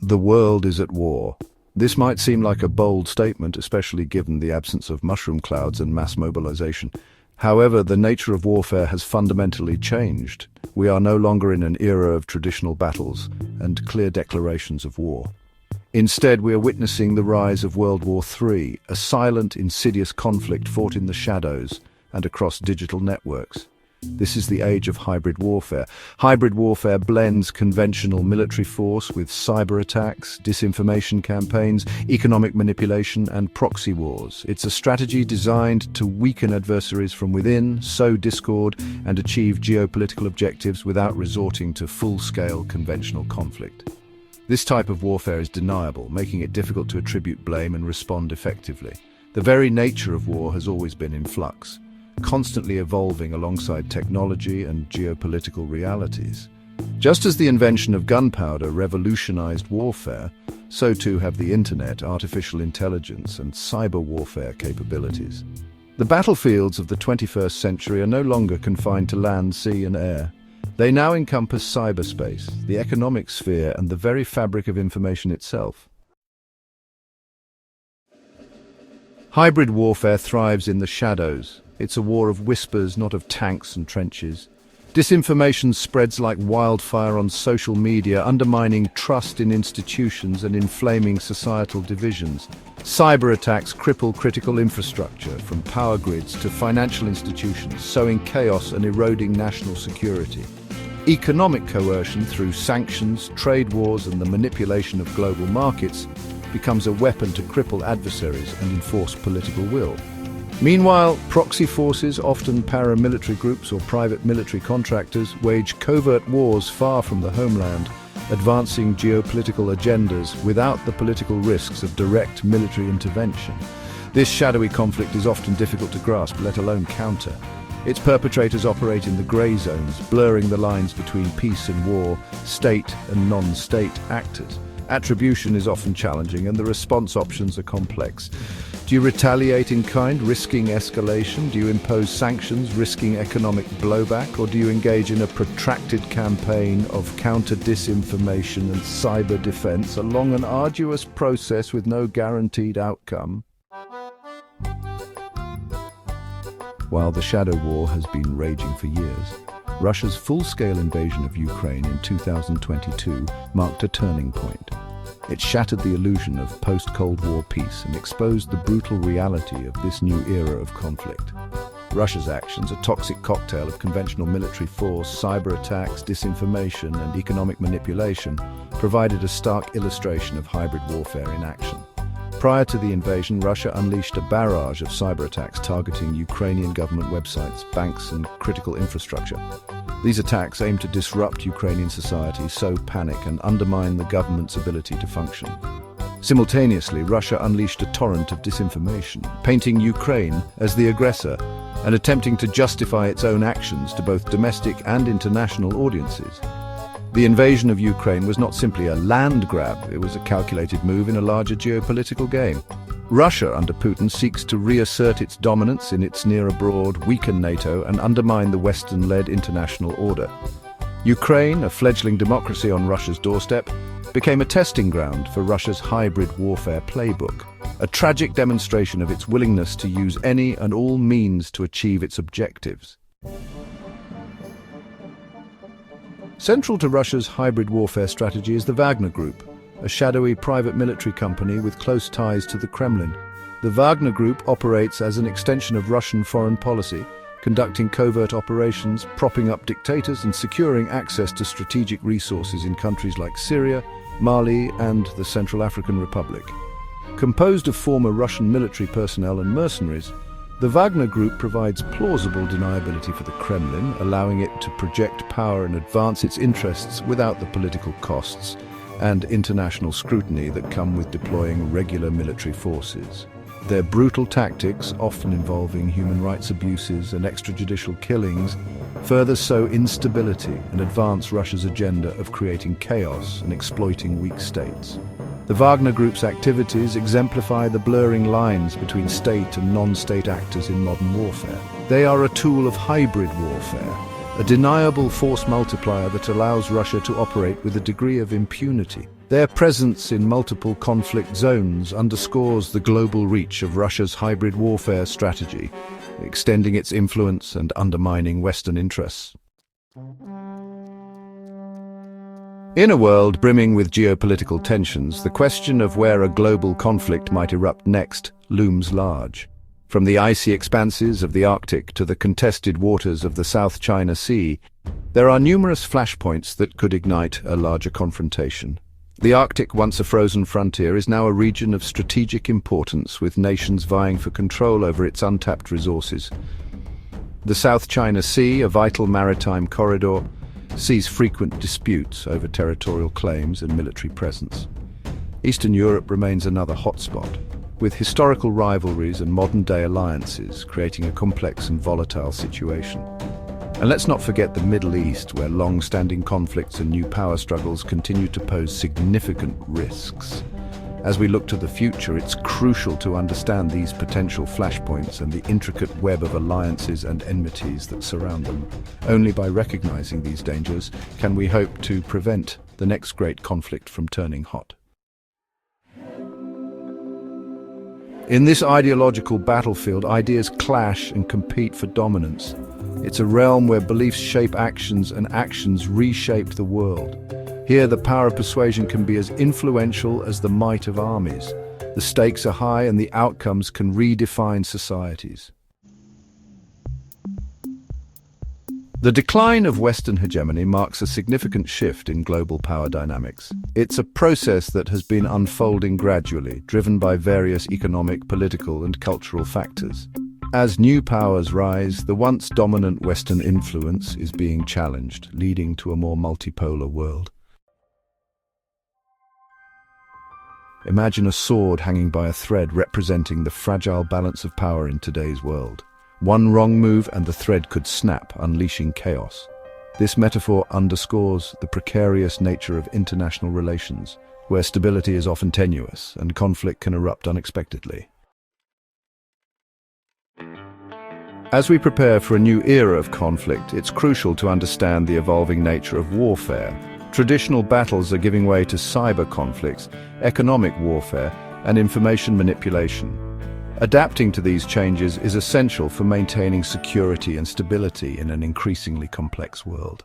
The world is at war. This might seem like a bold statement, especially given the absence of mushroom clouds and mass mobilization. However, the nature of warfare has fundamentally changed. We are no longer in an era of traditional battles and clear declarations of war. Instead, we are witnessing the rise of World War III, a silent, insidious conflict fought in the shadows and across digital networks. This is the age of hybrid warfare. Hybrid warfare blends conventional military force with cyber attacks, disinformation campaigns, economic manipulation, and proxy wars. It's a strategy designed to weaken adversaries from within, sow discord, and achieve geopolitical objectives without resorting to full-scale conventional conflict. This type of warfare is deniable, making it difficult to attribute blame and respond effectively. The very nature of war has always been in flux, constantly evolving alongside technology and geopolitical realities. Just as the invention of gunpowder revolutionized warfare, so too have the internet, artificial intelligence, and cyber warfare capabilities. The battlefields of the 21st century are no longer confined to land, sea, and air. They now encompass cyberspace, the economic sphere, and the very fabric of information itself. Hybrid warfare thrives in the shadows. It's a war of whispers, not of tanks and trenches. Disinformation spreads like wildfire on social media, undermining trust in institutions and inflaming societal divisions. Cyber attacks cripple critical infrastructure, from power grids to financial institutions, sowing chaos and eroding national security. Economic coercion through sanctions, trade wars, and the manipulation of global markets becomes a weapon to cripple adversaries and enforce political will. Meanwhile, proxy forces, often paramilitary groups or private military contractors, wage covert wars far from the homeland, advancing geopolitical agendas without the political risks of direct military intervention. This shadowy conflict is often difficult to grasp, let alone counter. Its perpetrators operate in the grey zones, blurring the lines between peace and war, state and non-state actors. Attribution is often challenging, and the response options are complex. Do you retaliate in kind, risking escalation? Do you impose sanctions, risking economic blowback? Or do you engage in a protracted campaign of counter-disinformation and cyber defense along an arduous process with no guaranteed outcome? While the shadow war has been raging for years, Russia's full-scale invasion of Ukraine in 2022 marked a turning point. It shattered the illusion of post-Cold War peace and exposed the brutal reality of this new era of conflict. Russia's actions, a toxic cocktail of conventional military force, cyber attacks, disinformation, and economic manipulation, provided a stark illustration of hybrid warfare in action. Prior to the invasion, Russia unleashed a barrage of cyber attacks targeting Ukrainian government websites, banks, and critical infrastructure. These attacks aimed to disrupt Ukrainian society, sow panic, and undermine the government's ability to function. Simultaneously, Russia unleashed a torrent of disinformation, painting Ukraine as the aggressor and attempting to justify its own actions to both domestic and international audiences. The invasion of Ukraine was not simply a land grab, it was a calculated move in a larger geopolitical game. Russia, under Putin, seeks to reassert its dominance in its near abroad, weaken NATO, and undermine the Western-led international order. Ukraine, a fledgling democracy on Russia's doorstep, became a testing ground for Russia's hybrid warfare playbook, a tragic demonstration of its willingness to use any and all means to achieve its objectives. Central to Russia's hybrid warfare strategy is the Wagner Group, a shadowy private military company with close ties to the Kremlin. The Wagner Group operates as an extension of Russian foreign policy, conducting covert operations, propping up dictators, and securing access to strategic resources in countries like Syria, Mali, and the Central African Republic. Composed of former Russian military personnel and mercenaries, the Wagner Group provides plausible deniability for the Kremlin, allowing it to project power and advance its interests without the political costs and international scrutiny that come with deploying regular military forces. Their brutal tactics, often involving human rights abuses and extrajudicial killings, further sow instability and advance Russia's agenda of creating chaos and exploiting weak states. The Wagner Group's activities exemplify the blurring lines between state and non-state actors in modern warfare. They are a tool of hybrid warfare, a deniable force multiplier that allows Russia to operate with a degree of impunity. Their presence in multiple conflict zones underscores the global reach of Russia's hybrid warfare strategy, extending its influence and undermining Western interests. In a world brimming with geopolitical tensions, the question of where a global conflict might erupt next looms large. From the icy expanses of the Arctic to the contested waters of the South China Sea, there are numerous flashpoints that could ignite a larger confrontation. The Arctic, once a frozen frontier, is now a region of strategic importance, with nations vying for control over its untapped resources. The South China Sea, a vital maritime corridor, sees frequent disputes over territorial claims and military presence. Eastern Europe remains another hotspot, with historical rivalries and modern-day alliances creating a complex and volatile situation. And let's not forget the Middle East, where long-standing conflicts and new power struggles continue to pose significant risks. As we look to the future, it's crucial to understand these potential flashpoints and the intricate web of alliances and enmities that surround them. Only by recognizing these dangers can we hope to prevent the next great conflict from turning hot. In this ideological battlefield, ideas clash and compete for dominance. It's a realm where beliefs shape actions and actions reshape the world. Here, the power of persuasion can be as influential as the might of armies. The stakes are high and the outcomes can redefine societies. The decline of Western hegemony marks a significant shift in global power dynamics. It's a process that has been unfolding gradually, driven by various economic, political, and cultural factors. As new powers rise, the once dominant Western influence is being challenged, leading to a more multipolar world. Imagine a sword hanging by a thread representing the fragile balance of power in today's world. One wrong move and the thread could snap, unleashing chaos. This metaphor underscores the precarious nature of international relations, where stability is often tenuous and conflict can erupt unexpectedly. As we prepare for a new era of conflict, it's crucial to understand the evolving nature of warfare. Traditional battles are giving way to cyber conflicts, economic warfare, and information manipulation. Adapting to these changes is essential for maintaining security and stability in an increasingly complex world.